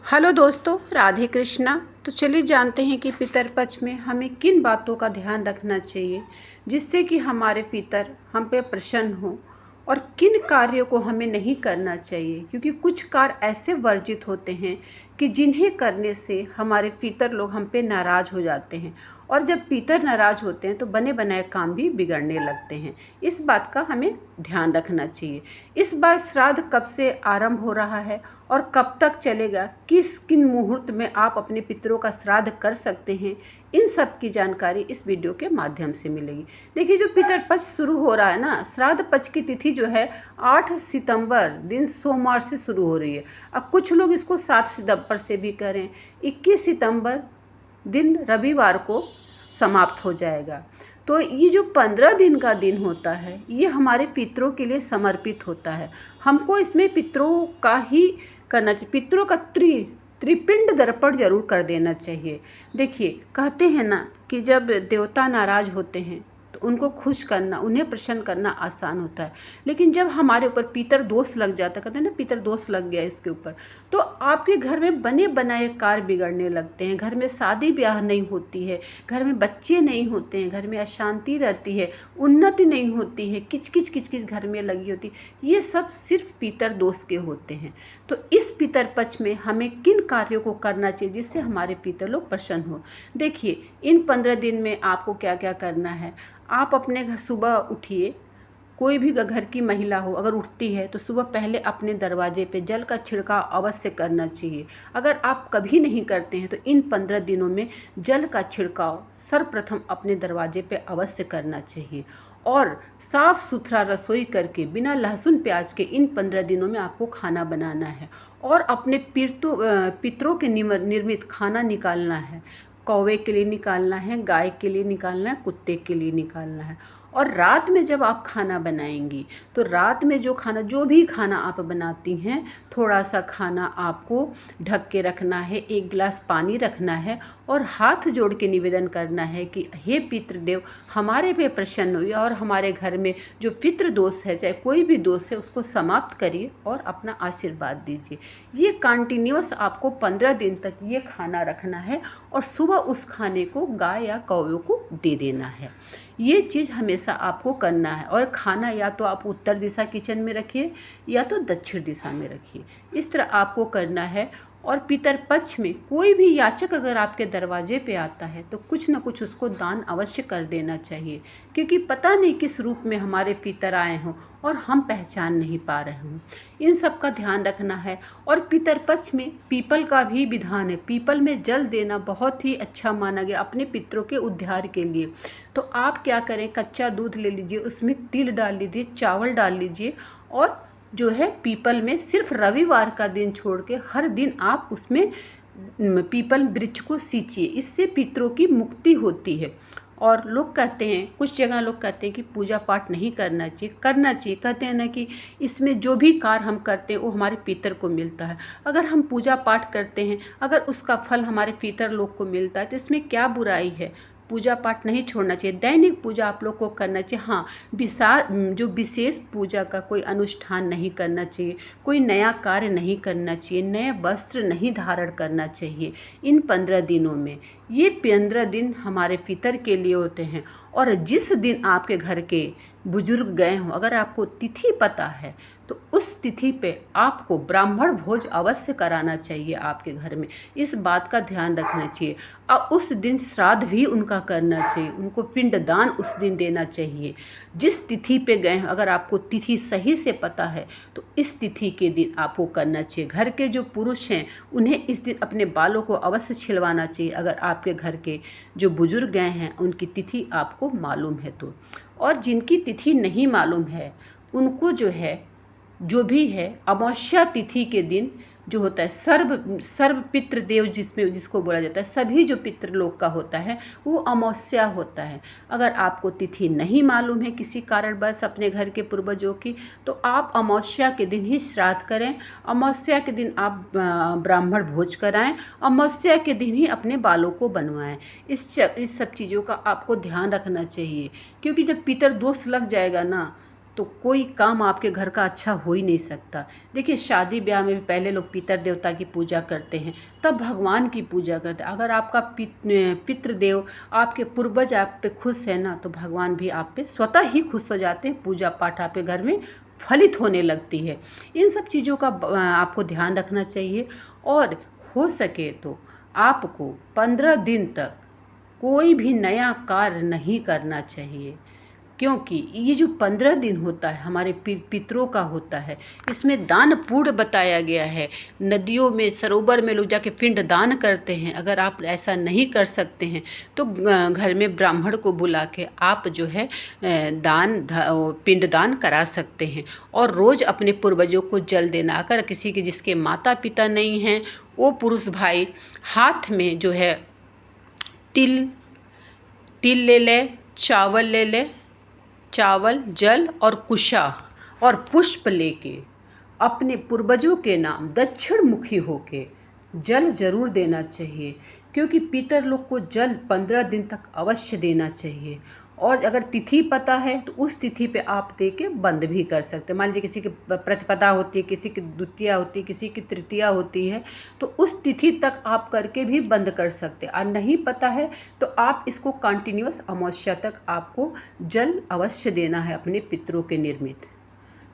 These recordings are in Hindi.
हेलो दोस्तों, राधे कृष्णा। तो चलिए जानते हैं कि पितरपक्ष में हमें किन बातों का ध्यान रखना चाहिए जिससे कि हमारे पितर हम पे प्रसन्न हो, और किन कार्यों को हमें नहीं करना चाहिए, क्योंकि कुछ कार्य ऐसे वर्जित होते हैं कि जिन्हें करने से हमारे पितर लोग हम पे नाराज़ हो जाते हैं, और जब पितर नाराज़ होते हैं तो बने बनाए काम भी बिगड़ने लगते हैं। इस बात का हमें ध्यान रखना चाहिए। इस बार श्राद्ध कब से आरंभ हो रहा है और कब तक चलेगा, किन मुहूर्त में आप अपने पितरों का श्राद्ध कर सकते हैं, इन सब की जानकारी इस वीडियो के माध्यम से मिलेगी। देखिए, जो पितर पक्ष शुरू हो रहा है ना, श्राद्ध पक्ष की तिथि जो है 8 सितंबर दिन सोमवार से शुरू हो रही है। अब कुछ लोग इसको 7 सितंबर से भी करें, 21 सितंबर दिन रविवार को समाप्त हो जाएगा। तो ये जो 15 दिन का दिन होता है, ये हमारे पितरों के लिए समर्पित होता है। हमको इसमें पितरों का ही करना चाहिए। पितरों का त्रिपिंड दर्पण जरूर कर देना चाहिए। देखिए, कहते हैं ना कि जब देवता नाराज़ होते हैं तो उनको खुश करना, उन्हें प्रसन्न करना आसान होता है, लेकिन जब हमारे ऊपर पितर दोष लग जाता है, कहते हैं ना पितर दोष लग गया इसके ऊपर, तो आपके घर में बने बनाए कार्य बिगड़ने लगते हैं। घर में शादी ब्याह नहीं होती है, घर में बच्चे नहीं होते हैं, घर में अशांति रहती है, उन्नति नहीं होती है, किचकिच किचकिच घर में लगी होती। ये सब सिर्फ पितर दोष के होते हैं। तो इस पितर पक्ष में हमें किन कार्यों को करना चाहिए जिससे हमारे पितर लोग प्रसन्न हो। देखिए, इन 15 दिन में आपको क्या क्या करना है। आप अपने घर सुबह उठिए, कोई भी घर की महिला हो अगर उठती है तो सुबह पहले अपने दरवाजे पे जल का छिड़काव अवश्य करना चाहिए। अगर आप कभी नहीं करते हैं तो इन 15 दिनों में जल का छिड़काव सर्वप्रथम अपने दरवाजे पे अवश्य करना चाहिए। और साफ़ सुथरा रसोई करके बिना लहसुन प्याज के इन 15 दिनों में आपको खाना बनाना है, और अपने पितरों के निर्मित खाना निकालना है। कौवे के लिए निकालना है, गाय के लिए निकालना है, कुत्ते के लिए निकालना है। और रात में जब आप खाना बनाएंगी तो रात में जो भी खाना आप बनाती हैं, थोड़ा सा खाना आपको ढक के रखना है, 1 गिलास पानी रखना है, और हाथ जोड़ के निवेदन करना है कि हे पितृदेव, हमारे पे प्रसन्न हुई और हमारे घर में जो पितृ दोष है, चाहे कोई भी दोष है, उसको समाप्त करिए और अपना आशीर्वाद दीजिए। ये कंटिन्यूअस आपको 15 दिन तक ये खाना रखना है, और सुबह उस खाने को गाय या कौवे को दे देना है। ये चीज़ हमेशा आपको करना है। और खाना या तो आप उत्तर दिशा किचन में रखिए या तो दक्षिण दिशा में रखिए, इस तरह आपको करना है। और पितर पक्ष में कोई भी याचक अगर आपके दरवाजे पे आता है तो कुछ न कुछ उसको दान अवश्य कर देना चाहिए, क्योंकि पता नहीं किस रूप में हमारे पितर आए हों और हम पहचान नहीं पा रहे हों। इन सब का ध्यान रखना है। और पितर पक्ष में पीपल का भी विधान है। पीपल में जल देना बहुत ही अच्छा माना गया अपने पितरों के उद्धार के लिए। तो आप क्या करें, कच्चा दूध ले लीजिए, उसमें तिल डाल लीजिए, चावल डाल लीजिए, और जो है पीपल में सिर्फ रविवार का दिन छोड़ के हर दिन आप उसमें पीपल वृक्ष को सींचिए। इससे पितरों की मुक्ति होती है। और लोग कहते हैं, कुछ जगह लोग कहते हैं कि पूजा पाठ नहीं करना चाहिए। करना चाहिए। कहते हैं ना कि इसमें जो भी कार्य हम करते हैं वो हमारे पितर को मिलता है। अगर हम पूजा पाठ करते हैं, अगर उसका फल हमारे पितर लोग को मिलता है तो इसमें क्या बुराई है। पूजा पाठ नहीं छोड़ना चाहिए, दैनिक पूजा आप लोग को करना चाहिए। हाँ, जो विशेष पूजा का कोई अनुष्ठान नहीं करना चाहिए, कोई नया कार्य नहीं करना चाहिए, नए वस्त्र नहीं धारण करना चाहिए इन 15 दिनों में। ये 15 दिन हमारे पितर के लिए होते हैं। और जिस दिन आपके घर के बुजुर्ग गए हों, अगर आपको तिथि पता है तो उस तिथि पे आपको ब्राह्मण भोज अवश्य कराना चाहिए आपके घर में। इस बात का ध्यान रखना चाहिए। और उस दिन श्राद्ध भी उनका करना चाहिए, उनको पिंडदान उस दिन देना चाहिए। जिस तिथि पे गए हैं, अगर आपको तिथि सही से पता है तो इस तिथि के दिन आपको करना चाहिए। घर के जो पुरुष हैं उन्हें इस दिन अपने बालों को अवश्य छिलवाना चाहिए, अगर आपके घर के जो बुजुर्ग गए हैं उनकी तिथि आपको मालूम है तो। और जिनकी तिथि नहीं मालूम है उनको जो भी है अमावस्या तिथि के दिन जो होता है सर्व पितृ देव जिसको बोला जाता है, सभी जो पितृ लोग का होता है वो अमावस्या होता है। अगर आपको तिथि नहीं मालूम है किसी कारणवश अपने घर के पूर्वजों की, तो आप अमावस्या के दिन ही श्राद्ध करें। अमावस्या के दिन आप ब्राह्मण भोज कराएं। अमावस्या के दिन ही अपने बालों को बनवाएं। इस सब चीज़ों का आपको ध्यान रखना चाहिए, क्योंकि जब पितर दोष लग जाएगा ना तो कोई काम आपके घर का अच्छा हो ही नहीं सकता। देखिए, शादी ब्याह में भी पहले लोग पितर देवता की पूजा करते हैं, तब भगवान की पूजा करते हैं। अगर आपका पितृदेव, आपके पूर्वज आप पे खुश है ना, तो भगवान भी आप पे स्वतः ही खुश हो जाते हैं। पूजा पाठ आपके घर में फलित होने लगती है। इन सब चीज़ों का आपको ध्यान रखना चाहिए। और हो सके तो आपको 15 दिन तक कोई भी नया कार्य नहीं करना चाहिए, क्योंकि ये जो 15 दिन होता है हमारे पितरों का होता है, इसमें दान पुण्य बताया गया है। नदियों में, सरोवर में लोग जाके पिंड दान करते हैं। अगर आप ऐसा नहीं कर सकते हैं तो घर में ब्राह्मण को बुला के आप जो है पिंड दान करा सकते हैं। और रोज़ अपने पूर्वजों को जल देना। अगर किसी के जिसके माता पिता नहीं हैं, वो पुरुष भाई हाथ में जो है तिल ले ले, चावल ले ले, चावल, जल और कुशा और पुष्प लेके अपने पूर्वजों के नाम दक्षिण मुखी होके जल जरूर देना चाहिए। क्योंकि पितर लोग को जल 15 दिन तक अवश्य देना चाहिए। और अगर तिथि पता है तो उस तिथि पे आप दे के बंद भी कर सकते हैं। मान लीजिए किसी की प्रतिपदा होती है, किसी की द्वितीया होती है, किसी की तृतीया होती है, तो उस तिथि तक आप करके भी बंद कर सकते हैं। और नहीं पता है तो आप इसको कंटिन्यूअस अमावस्या तक आपको जल अवश्य देना है अपने पितरों के निर्मित।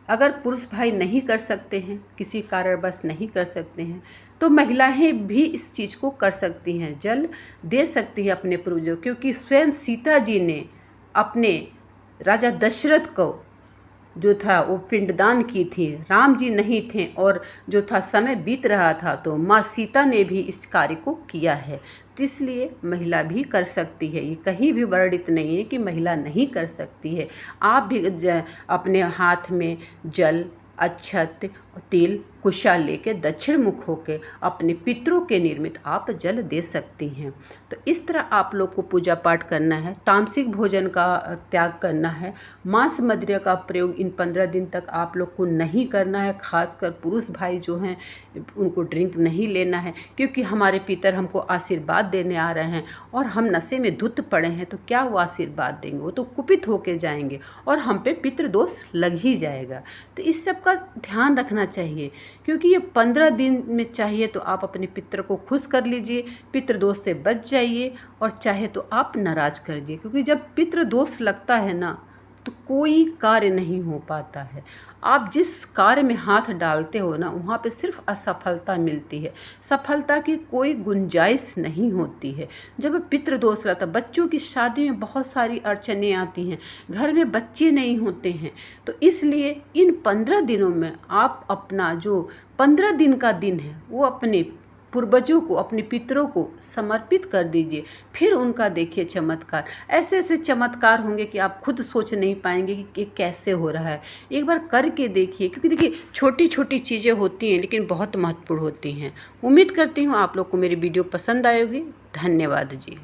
अगर पुरुष भाई नहीं कर सकते हैं, किसी कारणवश नहीं कर सकते हैं, तो महिलाएं भी इस चीज़ को कर सकती हैं, जल दे सकती हैं अपने पूर्वजों। क्योंकि स्वयं सीता जी ने अपने राजा दशरथ को जो था वो पिंडदान की थी। राम जी नहीं थे और जो था समय बीत रहा था, तो माँ सीता ने भी इस कार्य को किया है। तो इसलिए महिला भी कर सकती है। ये कहीं भी वर्णित नहीं है कि महिला नहीं कर सकती है। आप भी अपने हाथ में जल, अक्षत, तिल, कुशा लेके दक्षिण मुख होके अपने पितरों के निर्मित आप जल दे सकती हैं। तो इस तरह आप लोग को पूजा पाठ करना है। तामसिक भोजन का त्याग करना है। मांस मदिरा का प्रयोग इन 15 दिन तक आप लोग को नहीं करना है। खासकर पुरुष भाई जो हैं उनको ड्रिंक नहीं लेना है, क्योंकि हमारे पितर हमको आशीर्वाद देने आ रहे हैं और हम नशे में धुत पड़े हैं, तो क्या वो आशीर्वाद देंगे? वो तो कुपित होके जाएंगे और हम पे पितृदोष लग ही जाएगा। तो इस सब का ध्यान रखना चाहिए, क्योंकि ये 15 दिन में चाहिए तो आप अपने पितर को खुश कर लीजिए, पितृदोष से बच जाइए, और चाहे तो आप नाराज कर दीजिए। क्योंकि जब पितृदोष लगता है ना, तो कोई कार्य नहीं हो पाता है। आप जिस कार्य में हाथ डालते हो ना, वहाँ पे सिर्फ असफलता मिलती है, सफलता की कोई गुंजाइश नहीं होती है। जब पितृदोष रहता, बच्चों की शादी में बहुत सारी अड़चनें आती हैं, घर में बच्चे नहीं होते हैं, तो इसलिए इन 15 दिनों में आप अपना जो 15 दिन का दिन है वो अपने पूर्वजों को, अपने पितरों को समर्पित कर दीजिए। फिर उनका देखिए चमत्कार। ऐसे ऐसे चमत्कार होंगे कि आप खुद सोच नहीं पाएंगे कि ये कैसे हो रहा है। एक बार करके देखिए, क्योंकि देखिए छोटी छोटी चीज़ें होती हैं लेकिन बहुत महत्वपूर्ण होती हैं। उम्मीद करती हूँ आप लोग को मेरी वीडियो पसंद आएगी। धन्यवाद जी।